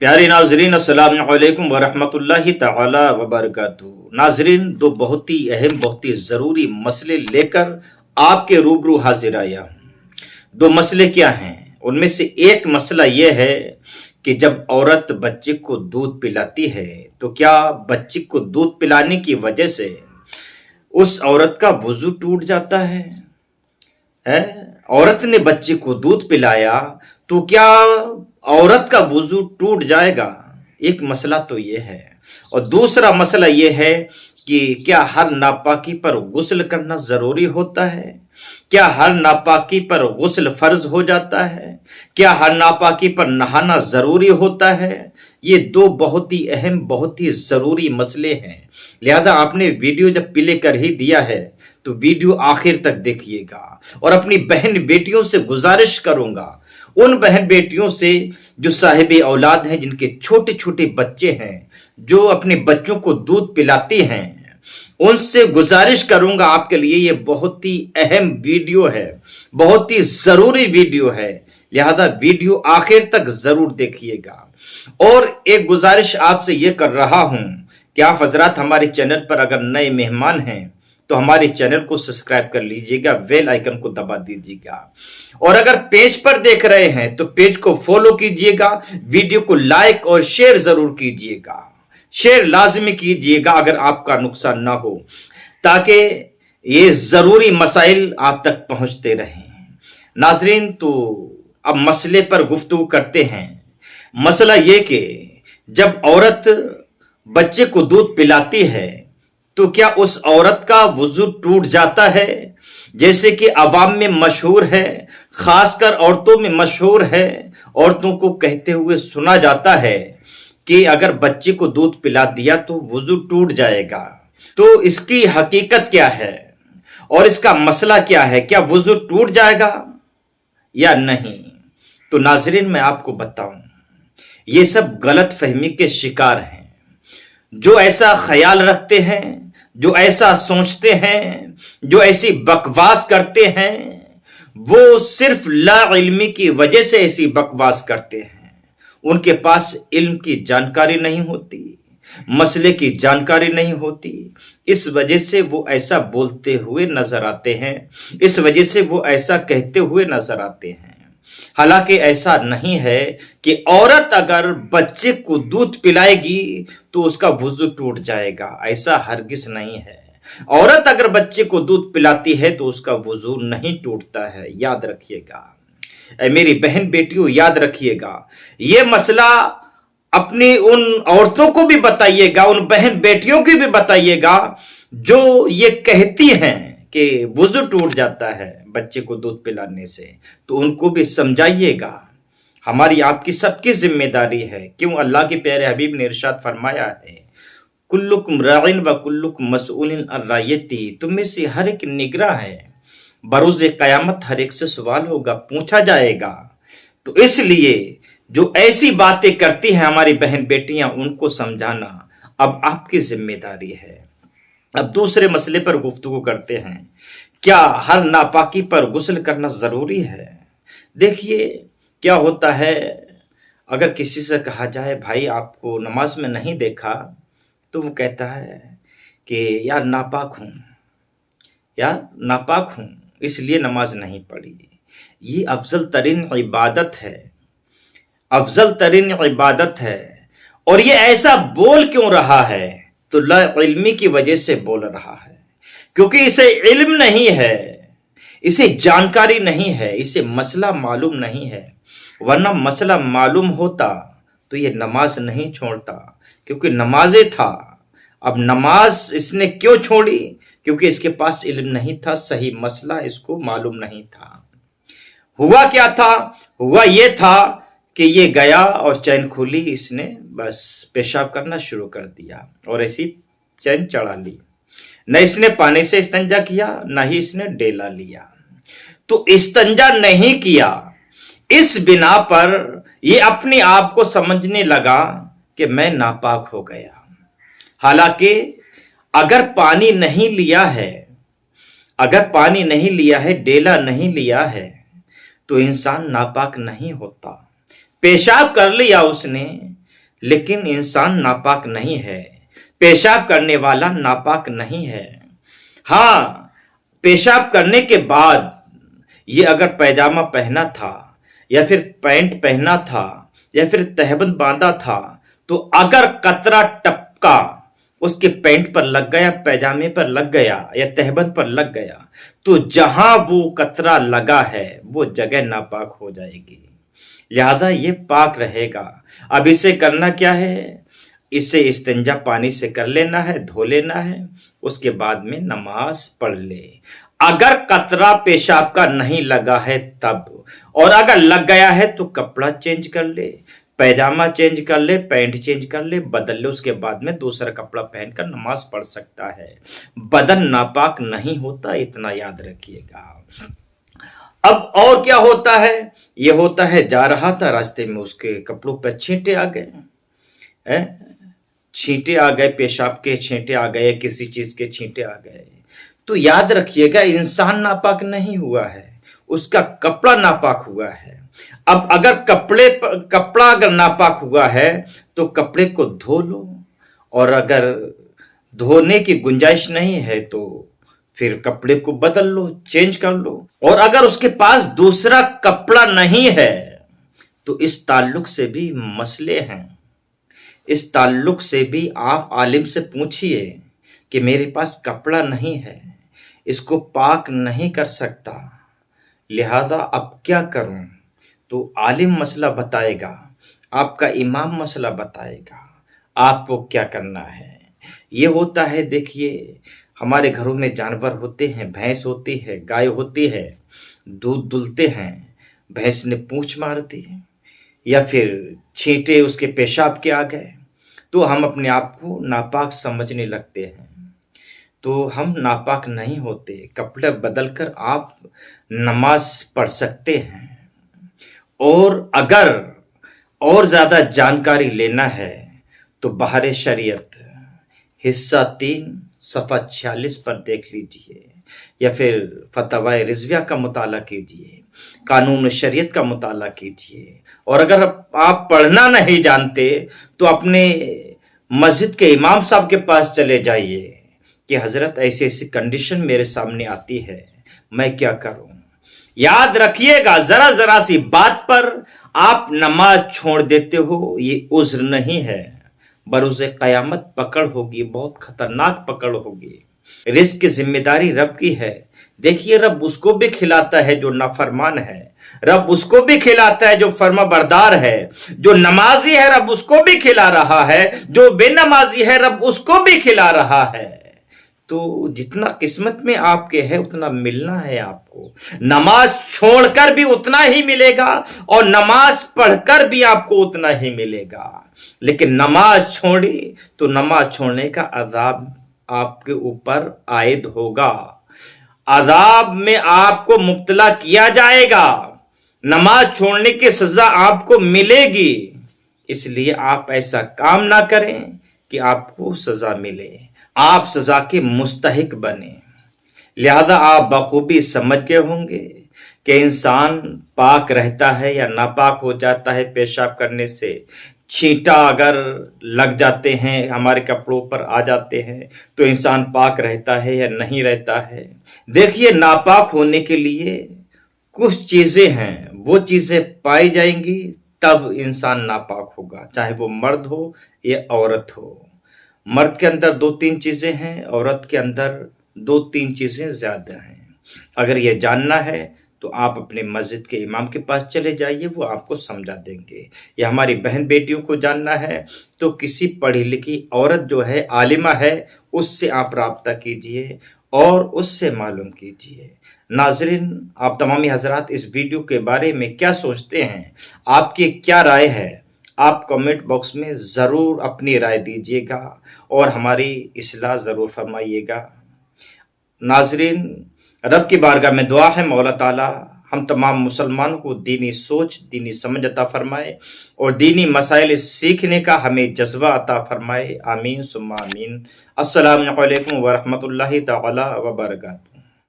प्यारे नाजरीन, अस्सलाम वालेकुम वरहमतुल्लाहि ताला वबरकातुहू। नाजरीन, दो बहुत ही अहम, बहुत ही ज़रूरी मसले लेकर आपके रूबरू हाजिर आया हूँ। दो मसले क्या हैं? उनमें से एक मसला यह है कि जब औरत बच्चे को दूध पिलाती है तो क्या बच्चे को दूध पिलाने की वजह से उस औरत का वुज़ू टूट जाता है? औरत ने बच्चे को दूध पिलाया तो क्या औरत का वुजू टूट जाएगा? एक मसला तो ये है। और दूसरा मसला ये है कि क्या हर नापाकी पर गुस्ल करना जरूरी होता है? क्या हर नापाकी पर गुस्ल फर्ज हो जाता है? क्या हर नापाकी पर नहाना जरूरी होता है? ये दो बहुत ही अहम, बहुत ही जरूरी मसले हैं। लिहाजा आपने वीडियो जब प्ले कर ही दिया है तो वीडियो आखिर तक देखिएगा। और अपनी बहन बेटियों से गुजारिश करूंगा, उन बहन बेटियों से जो साहिब औलाद हैं, जिनके छोटे छोटे बच्चे हैं, जो अपने बच्चों को दूध पिलाती हैं, उनसे गुजारिश करूंगा, आपके लिए ये बहुत ही अहम वीडियो है, बहुत ही जरूरी वीडियो है। लिहाजा वीडियो आखिर तक जरूर देखिएगा। और एक गुजारिश आपसे ये कर रहा हूं कि आप हजरात हमारे चैनल पर अगर नए मेहमान हैं तो हमारे चैनल को सब्सक्राइब कर लीजिएगा, बेल आइकन को दबा दीजिएगा। और अगर पेज पर देख रहे हैं तो पेज को फॉलो कीजिएगा, वीडियो को लाइक और शेयर जरूर कीजिएगा, शेयर लाजमी कीजिएगा अगर आपका नुकसान ना हो, ताकि ये जरूरी मसाइल आप तक पहुंचते रहें। नाजरीन, तो अब मसले पर गुफ्तगू करते हैं। मसला ये कि जब औरत बच्चे को दूध पिलाती है तो क्या उस औरत का वुजू टूट जाता है? जैसे कि अवाम में मशहूर है, खासकर औरतों में मशहूर है, औरतों को कहते हुए सुना जाता है कि अगर बच्चे को दूध पिला दिया तो वुजू टूट जाएगा। तो इसकी हकीकत क्या है और इसका मसला क्या है? क्या वुजू टूट जाएगा या नहीं? तो नाजरीन, मैं आपको बताऊं, ये सब गलत फहमी के शिकार हैं। जो ऐसा ख्याल रखते हैं, जो ऐसा सोचते हैं, जो ऐसी बकवास करते हैं, वो सिर्फ ला इल्मी की वजह से ऐसी बकवास करते हैं। उनके पास इल्म की जानकारी नहीं होती, मसले की जानकारी नहीं होती, इस वजह से वो ऐसा बोलते हुए नजर आते हैं, इस वजह से वो ऐसा कहते हुए नजर आते हैं। हालांकि ऐसा नहीं है कि औरत अगर बच्चे को दूध पिलाएगी तो उसका वुजू टूट जाएगा, ऐसा हरगिज नहीं है। औरत अगर बच्चे को दूध पिलाती है तो उसका वुजू नहीं टूटता है, याद रखिएगा। मेरी बहन बेटियों, याद रखिएगा। ये मसला अपनी उन औरतों को भी बताइएगा, उन बहन बेटियों को भी बताइएगा जो ये कहती हैं कि वुजू टूट जाता है बच्चे को दूध पिलाने से, तो उनको भी समझाइएगा। हमारी आपकी सबकी जिम्मेदारी है। क्यों? अल्लाह के प्यारे हबीब ने इरशाद फरमाया है, कुल्लुकुम राइन व कुल्लुकुम मसऊलिन अन रइयती, तुम में से हर एक निगरां है, बरोज़े क़यामत हर एक से सवाल होगा, पूछा जाएगा। तो इसलिए जो ऐसी बातें करती हैं हमारी बहन बेटियां, उनको समझाना अब आपकी जिम्मेदारी है। अब दूसरे मसले पर गुफ्तगू करते हैं, क्या हर नापाकी पर गुस्ल करना जरूरी है? देखिए, क्या होता है, अगर किसी से कहा जाए भाई आपको नमाज में नहीं देखा, तो वो कहता है कि यार नापाक हूं इसलिए नमाज नहीं पढ़ी। ये अफजल तरीन इबादत है, अफजल तरीन इबादत है। और ये ऐसा बोल क्यों रहा है? तो ला इल्मी की वजह से बोल रहा है, क्योंकि इसे इल्म नहीं है, इसे जानकारी नहीं है, इसे मसला मालूम नहीं है। वरना मसला मालूम होता तो ये नमाज नहीं छोड़ता, क्योंकि नमाज़े था। अब नमाज इसने क्यों छोड़ी? क्योंकि इसके पास इल्म नहीं था, सही मसला इसको मालूम नहीं था। हुआ क्या था? हुआ ये था कि ये गया और चैन खोली, इसने बस पेशाब करना शुरू कर दिया और ऐसी चैन चढ़ा ली। न इसने पानी से इस्तंजा किया, न ही इसने डेला लिया। तो इस्तंजा नहीं किया, इस बिना पर ये अपने आप को समझने लगा कि मैं नापाक हो गया। हालांकि अगर पानी नहीं लिया है, डेला नहीं लिया है, तो इंसान नापाक नहीं होता। पेशाब कर लिया उसने, लेकिन इंसान नापाक नहीं है, पेशाब करने वाला नापाक नहीं है। हाँ, पेशाब करने के बाद ये अगर पैजामा पहना था या फिर पैंट पहना था या फिर तहबंद बांधा था, तो अगर कतरा टपका उसके पैंट पर लग गया, पैजामे पर लग गया या तहबंद पर लग गया, तो जहां वो कतरा लगा है वो जगह नापाक हो जाएगी। लिहाजा ये पाक रहेगा। अब इसे करना क्या है? इसे इस्तिंजा पानी से कर लेना है, धो लेना है, उसके बाद में नमाज पढ़ ले। अगर कतरा पेशाब का नहीं लगा है तब, और अगर लग गया है तो कपड़ा चेंज कर ले, पैजामा चेंज कर ले, पैंट चेंज कर ले, बदल ले, उसके बाद में दूसरा कपड़ा पहनकर नमाज पढ़ सकता है। बदन नापाक नहीं होता, इतना याद रखिएगा। अब और क्या होता है? ये होता है जा रहा था, रास्ते में उसके कपड़ों पर छींटे आ गए, छींटे आ गए, पेशाब के छींटे आ गए, किसी चीज के छींटे आ गए, तो याद रखिएगा इंसान नापाक नहीं हुआ है, उसका कपड़ा नापाक हुआ है। अब अगर कपड़ा अगर नापाक हुआ है तो कपड़े को धो लो, और अगर धोने की गुंजाइश नहीं है तो फिर कपड़े को बदल लो, चेंज कर लो। और अगर उसके पास दूसरा कपड़ा नहीं है तो इस ताल्लुक से भी मसले हैं। इस ताल्लुक से भी आप आलिम से पूछिए कि मेरे पास कपड़ा नहीं है, इसको पाक नहीं कर सकता, लिहाजा अब क्या करूं? तो आलिम मसला बताएगा, आपका इमाम मसला बताएगा, आपको क्या करना है। ये होता है, देखिए हमारे घरों में जानवर होते हैं, भैंस होती है, गाय होती है, दूध दुलते हैं, भैंस ने पूंछ मार दी या फिर छींटे उसके पेशाब के आ गए, तो हम अपने आप को नापाक समझने लगते हैं। तो हम नापाक नहीं होते, कपड़े बदलकर आप नमाज पढ़ सकते हैं। और अगर और ज़्यादा जानकारी लेना है तो बहार शरीयत हिस्सा 3 सफ़ा 46 पर देख लीजिए, या फिर फतवा रिजविया का मुताला कीजिए, कानून शरीयत का मुताला कीजिए। और अगर आप पढ़ना नहीं जानते तो अपने मस्जिद के इमाम साहब के पास चले जाइए कि हजरत ऐसी ऐसी कंडीशन मेरे सामने आती है, मैं क्या करूं। याद रखिएगा, जरा जरा सी बात पर आप नमाज छोड़ देते हो, ये उज्र नहीं है, बरोज़े क़यामत पकड़ होगी, बहुत खतरनाक पकड़ होगी। रिज़्क़ की जिम्मेदारी रब की है। देखिए, रब उसको भी खिलाता है जो नाफरमान है, रब उसको भी खिलाता है जो फर्मा बरदार है, जो नमाजी है रब उसको भी खिला रहा है, जो बेनमाजी है रब उसको भी खिला रहा है। तो जितना किस्मत में आपके है उतना मिलना है आपको। नमाज छोड़कर भी उतना ही मिलेगा और नमाज पढ़कर भी आपको उतना ही मिलेगा। लेकिन नमाज छोड़ी तो नमाज छोड़ने का अजाब आपके ऊपर आयद होगा, अजाब में आपको मुब्तला किया जाएगा, नमाज छोड़ने की सजा आपको मिलेगी। इसलिए आप ऐसा काम ना करें कि आपको सजा मिले, आप सजा के मुस्तहिक बने। लिहाजा आप बखूबी समझ गए होंगे कि इंसान पाक रहता है या नापाक हो जाता है पेशाब करने से। छींटा अगर लग जाते हैं, हमारे कपड़ों पर आ जाते हैं, तो इंसान पाक रहता है या नहीं रहता है। देखिए, नापाक होने के लिए कुछ चीजें हैं, वो चीजें पाई जाएंगी तब इंसान नापाक होगा, चाहे वो मर्द हो या औरत हो। मर्द के अंदर 2-3 चीजें हैं, औरत के अंदर 2-3 चीजें ज्यादा हैं। अगर ये जानना है तो आप अपने मस्जिद के इमाम के पास चले जाइए, वो आपको समझा देंगे। या हमारी बहन बेटियों को जानना है तो किसी पढ़ी लिखी औरत जो है, आलिमा है, उससे आप राब्ता कीजिए और उससे मालूम कीजिए। नाज़रीन, आप तमामी हजरात इस वीडियो के बारे में क्या सोचते हैं, आपकी क्या राय है, आप कमेंट बॉक्स में ज़रूर अपनी राय दीजिएगा और हमारी इस्लाह ज़रूर फरमाइएगा। नाज़रीन, रब की बारगाह में दुआ है मौला ताला हम तमाम मुसलमानों को दीनी सोच, दीनी समझ अता फरमाए और दीनी मसाइल सीखने का हमें जज्बा अता फरमाए। आमीन सुम्मा आमीन। अस्सलामु अलैकुम व रहमतुल्लाहि तआला व बरकातहू।